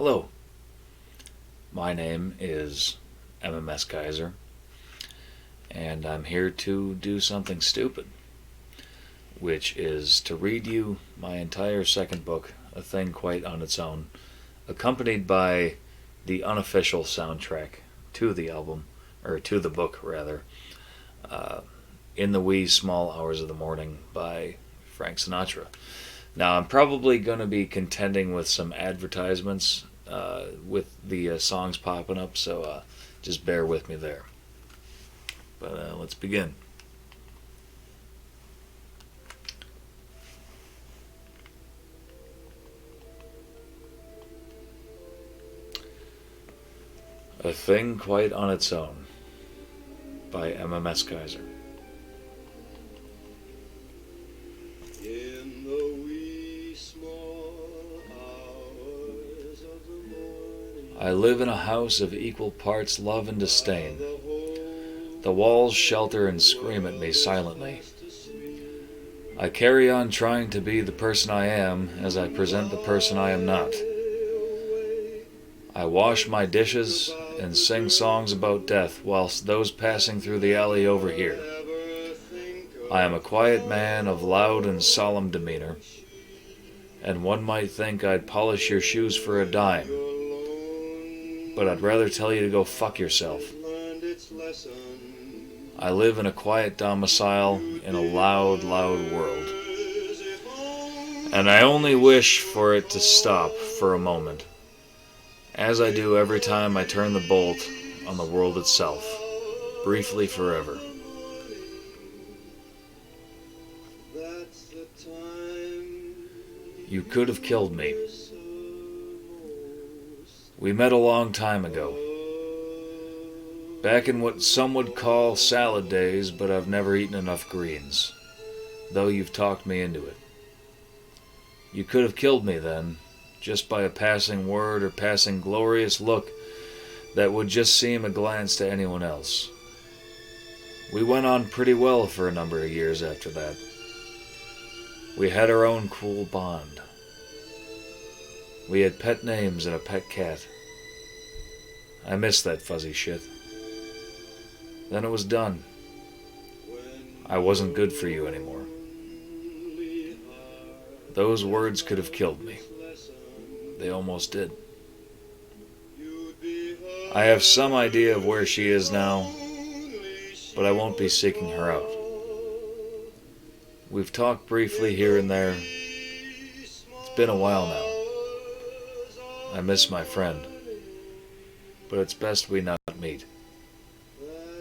Hello, my name is M.M.S. Kaiser, and I'm here to do something stupid, which is to read you my entire second book, A Thing Quite on Its Own, accompanied by the unofficial soundtrack to the album, or to the book rather, In the Wee Small Hours of the Morning by Frank Sinatra. Now, I'm probably going to be contending with some advertisements with the songs popping up, so just bear with me there. But let's begin. A Thing Quite on Its Own by M.M.S. Kaiser. In the wee small hours of the morning, I live in a house of equal parts love and disdain. The walls shelter and scream at me silently. I carry on trying to be the person I am as I present the person I am not. I wash my dishes and sing songs about death whilst those passing through the alley overhear. I am a quiet man of loud and solemn demeanor, and one might think I'd polish your shoes for a dime, but I'd rather tell you to go fuck yourself. I live in a quiet domicile in a loud, loud world, and I only wish for it to stop for a moment, as I do every time I turn the bolt on the world itself, briefly forever. You could have killed me. We met a long time ago, back in what some would call salad days, but I've never eaten enough greens, though you've talked me into it. You could have killed me then, just by a passing word or passing glorious look that would just seem a glance to anyone else. We went on pretty well for a number of years after that. We had our own cool bond. We had pet names and a pet cat. I missed that fuzzy shit. Then it was done. I wasn't good for you anymore. Those words could have killed me. They almost did. I have some idea of where she is now, but I won't be seeking her out. We've talked briefly here and there. It's been a while now. I miss my friend, but it's best we not meet.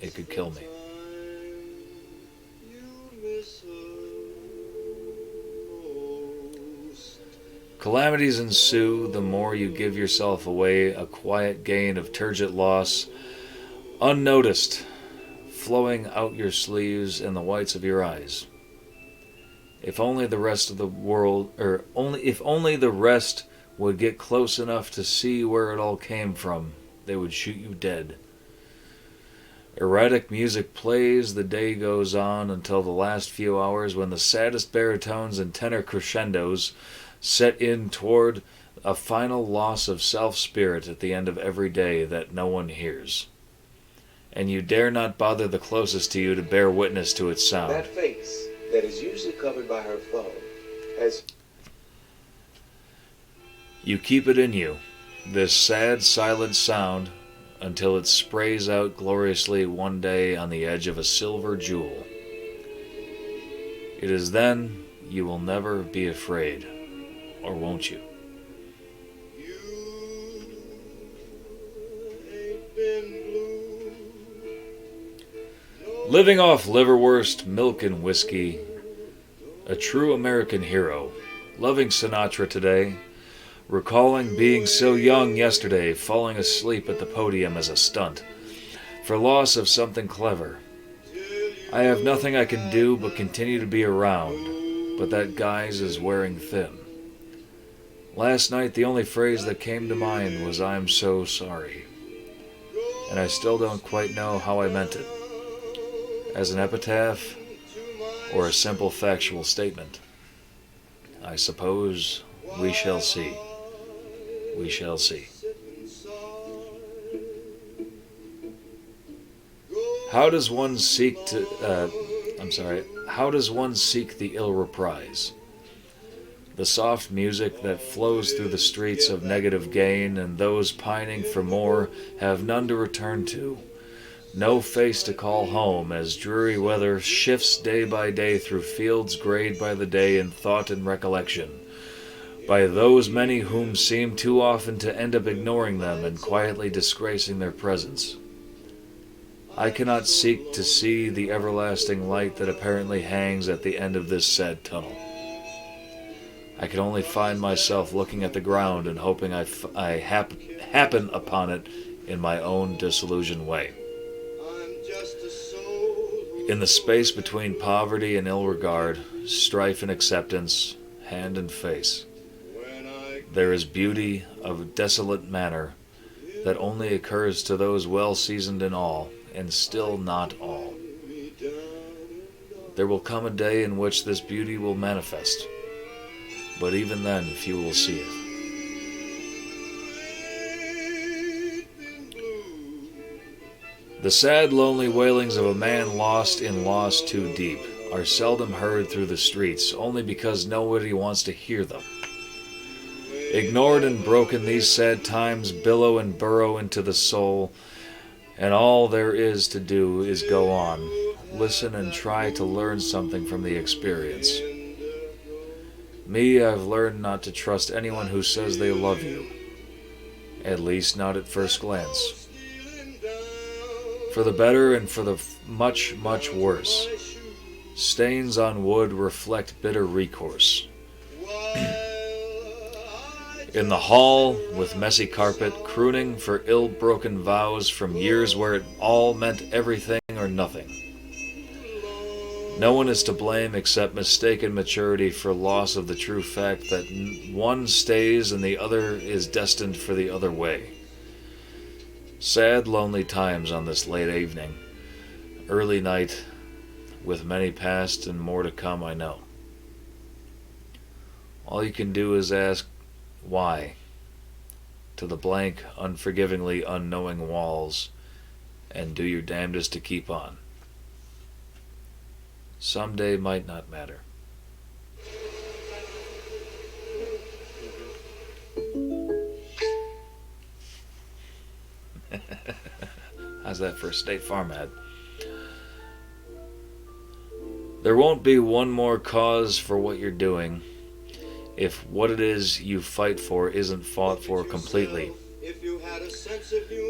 It could kill me. Calamities ensue the more you give yourself away, a quiet gain of turgid loss, unnoticed, flowing out your sleeves and the whites of your eyes. If only the rest of the world, if only the rest would get close enough to see where it all came from, they would shoot you dead. Erratic music plays, the day goes on until the last few hours when the saddest baritones and tenor crescendos set in toward a final loss of self-spirit at the end of every day that no one hears. And you dare not bother the closest to you to bear witness to its sound. That face that is usually covered by her phone has... You keep it in you, this sad, silent sound, until it sprays out gloriously one day on the edge of a silver jewel. It is then you will never be afraid, or won't you? Living off liverwurst, milk, and whiskey, a true American hero, loving Sinatra today, recalling being so young yesterday, falling asleep at the podium as a stunt, for loss of something clever. I have nothing I can do but continue to be around, but that guise is wearing thin. Last night the only phrase that came to mind was "I'm so sorry," and I still don't quite know how I meant it. As an epitaph, or a simple factual statement? I suppose we shall see. we shall see. How does one seek the ill reprise? The soft music that flows through the streets of negative gain, and those pining for more have none to return to. No face to call home, as dreary weather shifts day by day through fields grayed by the day in thought and recollection, by those many whom seem too often to end up ignoring them and quietly disgracing their presence. I cannot seek to see the everlasting light that apparently hangs at the end of this sad tunnel. I can only find myself looking at the ground and hoping I happen upon it in my own disillusioned way. In the space between poverty and ill regard, strife and acceptance, hand and face, there is beauty of a desolate manner that only occurs to those well seasoned in all, and still not all. There will come a day in which this beauty will manifest, but even then few will see it. The sad, lonely wailings of a man lost in loss too deep are seldom heard through the streets, only because nobody wants to hear them. Ignored and broken, these sad times billow and burrow into the soul, and all there is to do is go on, listen, and try to learn something from the experience. Me, I've learned not to trust anyone who says they love you, at least not at first glance. For the better and for the much, much worse, stains on wood reflect bitter recourse. In the hall, with messy carpet, crooning for ill-broken vows from years where it all meant everything or nothing. No one is to blame except mistaken maturity for loss of the true fact that one stays and the other is destined for the other way. Sad, lonely times on this late evening, early night, with many past and more to come, I know. All you can do is ask, why, to the blank, unforgivingly unknowing walls, and do your damnedest to keep on. Someday might not matter. How's that for a State Farm ad? There won't be one more cause for what you're doing if what it is you fight for isn't fought for completely.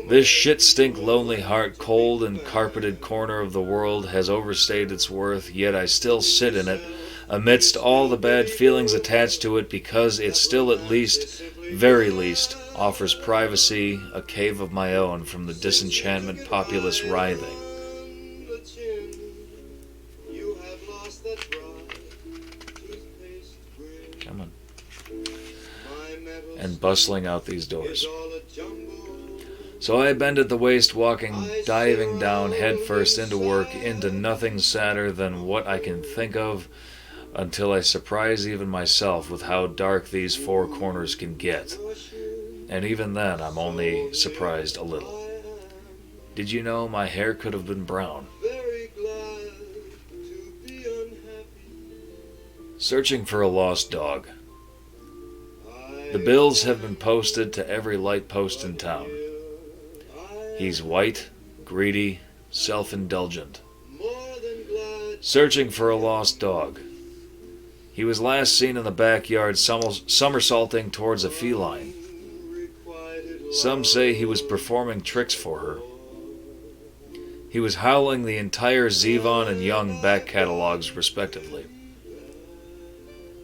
This shit-stink lonely heart, cold and carpeted corner of the world has overstayed its worth, yet I still sit in it, amidst all the bad feelings attached to it, because it still at least, very least, offers privacy, a cave of my own from the disenchantment populace writhing. Come on. And bustling out these doors. So I bend at the waist, walking, diving down headfirst into work, into nothing sadder than what I can think of, until I surprise even myself with how dark these four corners can get. And even then, I'm only surprised a little. Did you know my hair could have been brown? Searching for a lost dog. The bills have been posted to every light post in town. He's white, greedy, self-indulgent. Searching for a lost dog. He was last seen in the backyard somersaulting towards a feline. Some say he was performing tricks for her. He was howling the entire Zevon and Young back catalogs respectively.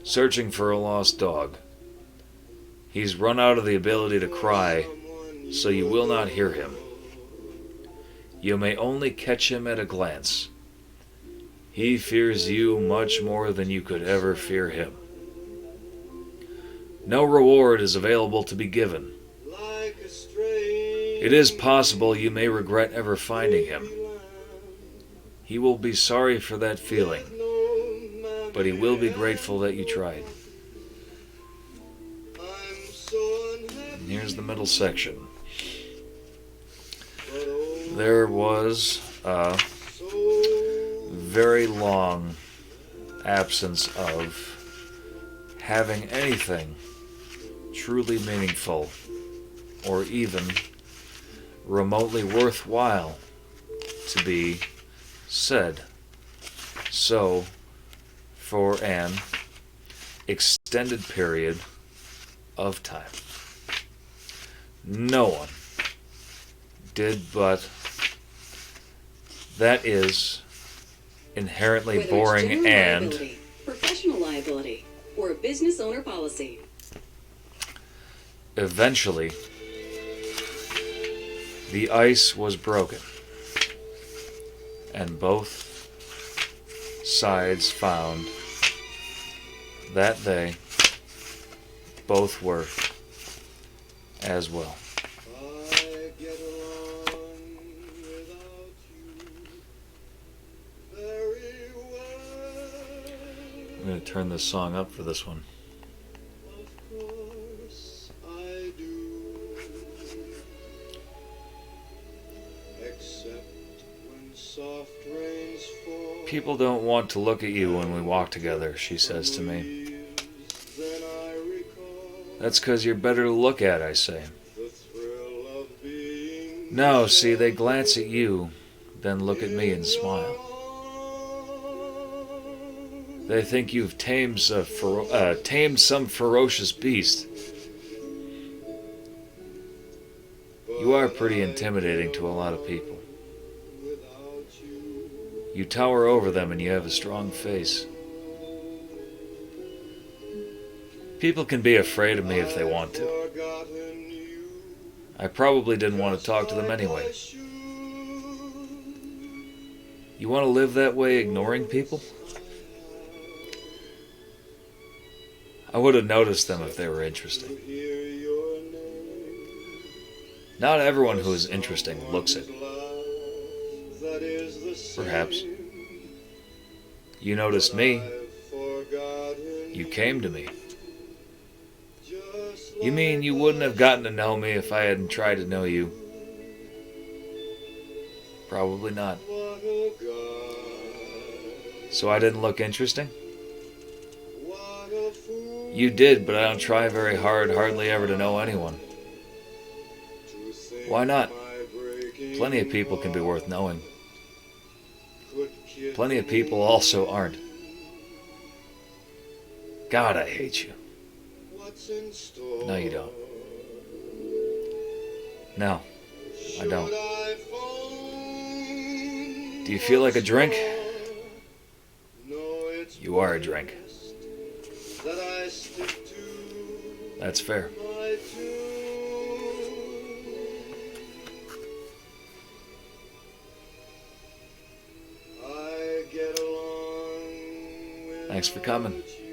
Searching for a lost dog. He's run out of the ability to cry, so you will not hear him. You may only catch him at a glance. He fears you much more than you could ever fear him. No reward is available to be given. It is possible you may regret ever finding him. He will be sorry for that feeling, but he will be grateful that you tried. And here's the middle section. There was a very long absence of having anything truly meaningful or even remotely worthwhile to be said. So, for an extended period of time, no one did but that is inherently Whether boring it's general and liability, professional liability, or a business owner policy. eventually the ice was broken and both sides found that they both were as well. I get along without you very well. I'm going to turn this song up for this one. Of course I do. Except when soft rains fall. People don't want to look at you when we walk together, she says to me. Then I recall That's 'cause you're better to look at, I say. the thrill of being No, see, they glance at you, then look at me and smile. They think you've tamed some ferocious beast. You are pretty intimidating to a lot of people. without you. You tower over them and you have a strong face. People can be afraid of me if they want to. Forgotten you. I probably didn't want to talk to them anyway. You want to live that way, ignoring people? I would have noticed them if they were interesting. Hear your name. Not everyone who is interesting looks it. That is the same. Perhaps. You noticed me. I've forgotten You came to me. just You mean you wouldn't have gotten to know me if I hadn't tried to know you? Probably not. what a God. So I didn't look interesting? What a fool You did, but I don't try very hard, hardly ever to know anyone. to think Why not? my breaking Plenty of people can be worth knowing. could kid Plenty of people also aren't. God, I hate you. what's in store. No, you don't. No, I don't. Should I phone Do you feel like a drink? No, it's You are a drink. best that I stick to That's fair. my tune. I get along Thanks for without coming. you.